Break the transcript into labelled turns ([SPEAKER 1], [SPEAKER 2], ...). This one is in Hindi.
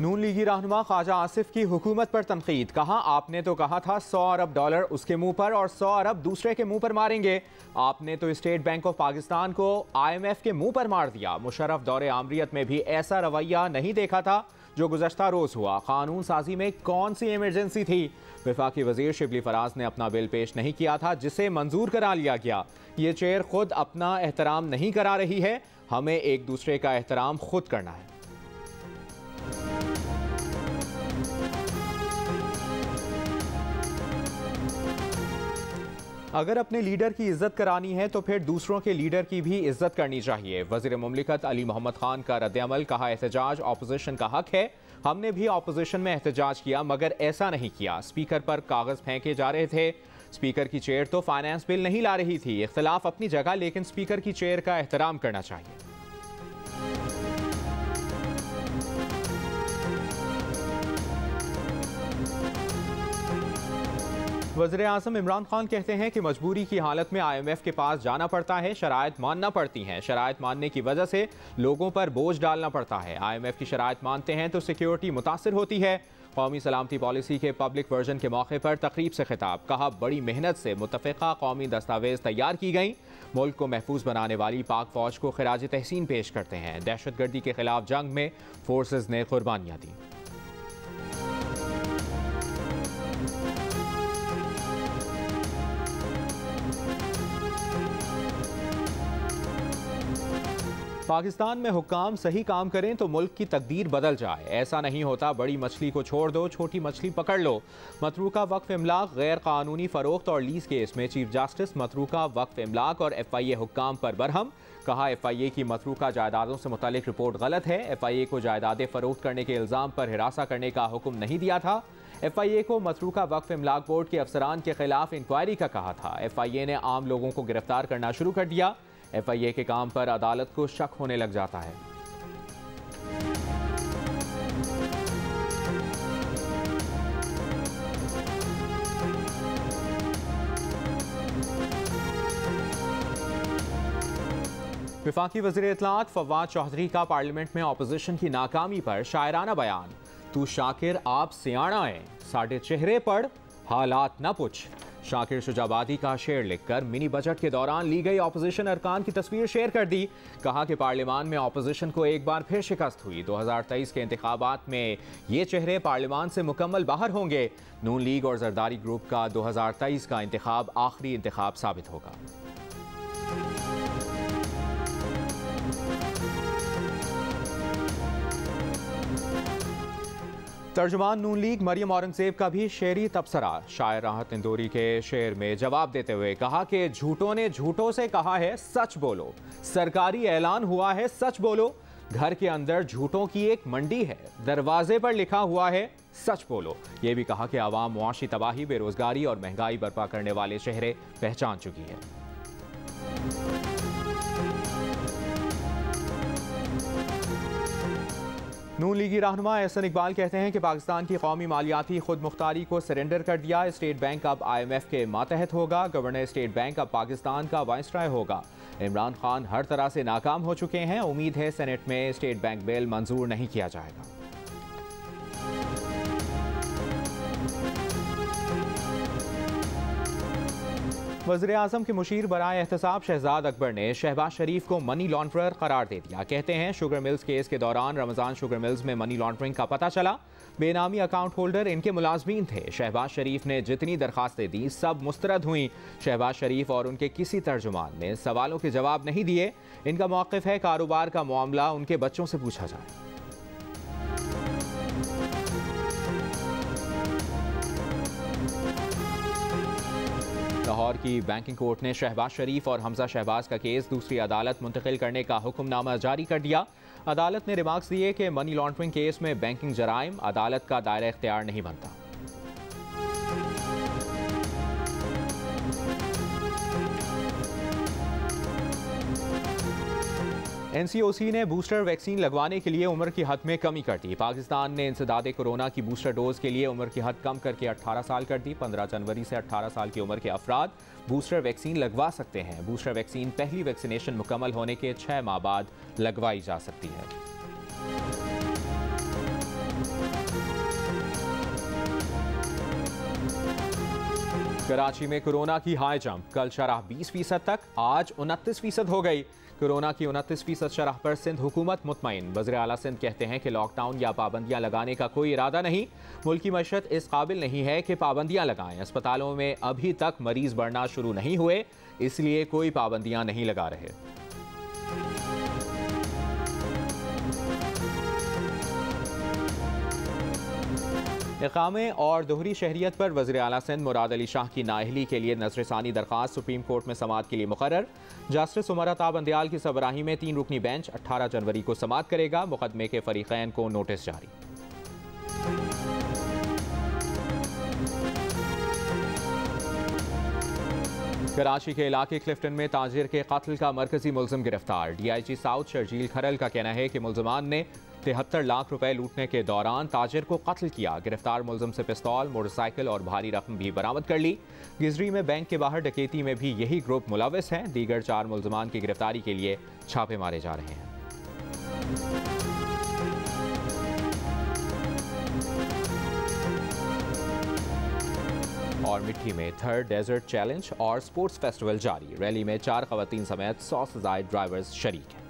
[SPEAKER 1] नून लीगी रहनुमा ख्वाजा आसिफ की हुकूमत पर तनकीद। कहा आपने तो कहा था 100 अरब डॉलर उसके मुंह पर और 100 अरब दूसरे के मुंह पर मारेंगे। आपने तो स्टेट बैंक ऑफ पाकिस्तान को IMF के मुंह पर मार दिया। मुशर्रफ दौरे आमरीत में भी ऐसा रवैया नहीं देखा था जो गुज़श्ता रोज हुआ। कानून साजी में कौन सी इमरजेंसी थी? वफाकी वजीर शिबली फराज ने अपना बिल पेश नहीं किया था जिसे मंजूर करा लिया गया। ये चेयर खुद अपना एहतराम नहीं करा रही है, हमें एक दूसरे का एहतराम खुद करना है। अगर अपने लीडर की इज्जत करानी है तो फिर दूसरों के लीडर की भी इज्जत करनी चाहिए। वज़ीर मुमलिकत अली मोहम्मद खान का रद्द-ए-अमल। कहा एहतजाज ऑपोजिशन का हक है, हमने भी ऑपोजिशन में एहतजाज किया मगर ऐसा नहीं किया। स्पीकर पर कागज फेंके जा रहे थे। स्पीकर की चेयर तो फाइनेंस बिल नहीं ला रही थी। इख्तिलाफ अपनी जगह, लेकिन स्पीकर की चेयर का एहतराम करना चाहिए। वज़ीर-ए-आज़म इमरान खान कहते हैं कि मजबूरी की हालत में IMF के पास जाना पड़ता है, शराइत मानना पड़ती हैं। शराइत मानने की वजह से लोगों पर बोझ डालना पड़ता है। IMF की शराइत मानते हैं तो सिक्योरिटी मुतासिर होती है। कौमी सलामती पॉलिसी के पब्लिक वर्जन के मौके पर तकरीब से खिताब। कहा बड़ी मेहनत से मुत्तफ़िक़ा कौमी दस्तावेज तैयार की गई। मुल्क को महफूज बनाने वाली पाक फौज को खिराज तहसीन पेश करते हैं। दहशतगर्दी के खिलाफ जंग में फोर्सेज ने कुर्बानियाँ दी। पाकिस्तान में हुक्काम सही काम करें तो मुल्क की तकदीर बदल जाए। ऐसा नहीं होता, बड़ी मछली को छोड़ दो, छोटी मछली पकड़ लो। मतरूका वक्फ इमलाक गैर कानूनी फरोख्त और लीज केस में चीफ जस्टिस मतरूका वक्फ इमलाक और FIA हुक्काम पर बरहम। कहा FIA की मतरूका जायदादों से मुतालिक रिपोर्ट गलत है। FIA को जायदादें फरोख्त करने के इल्ज़ाम पर हिरासा करने का हुक्म नहीं दिया था। FIA को मतरूका वक्फ इमलाक बोर्ड के अफसरान के खिलाफ इंक्वायरी का कहा था। FIA ने आम लोगों को गिरफ्तार करना शुरू कर दिया। FIA के काम पर अदालत को शक होने लग जाता है। वफाकी वज़ीर इत्तलात फवाद चौधरी का पार्लियामेंट में ऑपोजिशन की नाकामी पर शायराना बयान। तू शाकिर आप सियाणा है, साढ़े चेहरे पर हालात न पूछ। शाकिर शुजाबादी का शेर लिखकर मिनी बजट के दौरान ली गई ऑपोजिशन अरकान की तस्वीर शेयर कर दी। कहा कि पार्लियामान में ऑपोजिशन को एक बार फिर शिकस्त हुई। 2023 के इंतखाबात में ये चेहरे पार्लियामान से मुकम्मल बाहर होंगे। नून लीग और जरदारी ग्रुप का 2023 का इंतखाब आखिरी इंतखाब साबित होगा। तर्जुमान नून लीग मरियम औरंगजेब का भी शेरी तबसरा। शायर राहत इंदौरी के शेर में जवाब देते हुए कहा कि झूठों ने झूठों से कहा है सच बोलो। सरकारी ऐलान हुआ है सच बोलो। घर के अंदर झूठों की एक मंडी है, दरवाजे पर लिखा हुआ है सच बोलो। ये भी कहा कि आवाम मुआशी तबाही, बेरोजगारी और महंगाई बर्पा करने वाले चेहरे पहचान चुकी है। नून लीगी रहनुमा एहसन इकबाल कहते हैं कि पाकिस्तान की कौमी मालियाती खुद मुख्तारी को सरेंडर कर दिया। स्टेट बैंक अब IMF के मातहत होगा। गवर्नर स्टेट बैंक अब पाकिस्तान का वाइसराय होगा। इमरान खान हर तरह से नाकाम हो चुके हैं। उम्मीद है सेनेट में स्टेट बैंक बिल मंजूर नहीं किया जाएगा। वज़ीर-ए-आज़म के मुशीर बराए एहतसाब शहजाद अकबर ने शहबाज शरीफ को मनी लॉन्ड्रर करार दे दिया। कहते हैं शुगर मिल्स केस के दौरान रमज़ान शुगर मिल्स में मनी लॉन्ड्रिंग का पता चला। बेनामी अकाउंट होल्डर इनके मुलाजमीन थे। शहबाज शरीफ ने जितनी दरखास्तें दी सब मुस्तरद हुई। शहबाज शरीफ और उनके किसी तर्जुमान ने सवालों के जवाब नहीं दिए। इनका मौक़िफ़ है कारोबार का मामला उनके बच्चों से पूछा जाए। लाहौर की बैंकिंग कोर्ट ने शहबाज शरीफ और हमजा शहबाज का केस दूसरी अदालत मुंतकिल करने का हुक्मनामा जारी कर दिया। अदालत ने रिमार्क्स दिए कि मनी लॉन्ड्रिंग केस में बैंकिंग जराइम अदालत का दायरा इख्तियार नहीं बनता। NCOC ने बूस्टर वैक्सीन लगवाने के लिए उम्र की हद में कमी कर दी। पाकिस्तान ने इंसदाद कोरोना की बूस्टर डोज के लिए उम्र की हद कम करके 18 साल कर दी। 15 जनवरी से 18 साल की उम्र के अफराद बूस्टर वैक्सीन लगवा सकते हैं। बूस्टर वैक्सीन पहली वैक्सीनेशन मुकम्मल होने के 6 माह बाद लगवाई जा सकती है। कराची में कोरोना की हाई जंप, कल शरह 20% तक, आज 29% हो गई। कोरोना की 29% शरह पर सिंध हुकूमत मुतमईन। वज़ीर आला सिंध कहते हैं कि लॉकडाउन या पाबंदियां लगाने का कोई इरादा नहीं। मुल्क की मईशत इस काबिल नहीं है कि पाबंदियां लगाएं। अस्पतालों में अभी तक मरीज बढ़ना शुरू नहीं हुए, इसलिए कोई पाबंदियां नहीं लगा रहे। इकामे और दोहरी शहरियत पर वज़ीर आला सिंध मुराद अली शाह की नाअहली के लिए नज़रसानी दरख्वास्त सुप्रीम कोर्ट में समाअत के लिए मुकर्रर। जस्टिस उमर अता बंदियाल की सरबराही में 3 रुकनी बेंच 18 जनवरी को समाअत करेगा। मुकदमे के फरीक़ैन को नोटिस जारी। कराची के इलाके क्लिफ्टन में ताजिर के कत्ल का मरकजी मुलजिम गिरफ्तार। DIG साउथ शर्जील खरल का कहना है कि मुलजमान ने 73 लाख रुपए लूटने के दौरान ताजिर को कत्ल किया। गिरफ्तार मुलजिम से पिस्तौल, मोटरसाइकिल और भारी रकम भी बरामद कर ली। गिजरी में बैंक के बाहर डकैती में भी यही ग्रुप मुलविस हैं। दीगर 4 मुलजमान की गिरफ्तारी के लिए छापे मारे जा रहे हैं। और मिट्टी में 3rd डेजर्ट चैलेंज और स्पोर्ट्स फेस्टिवल जारी। रैली में 4 ख़वातीन समेत 100 से ज़ायद ड्राइवर्स शरीक हैं।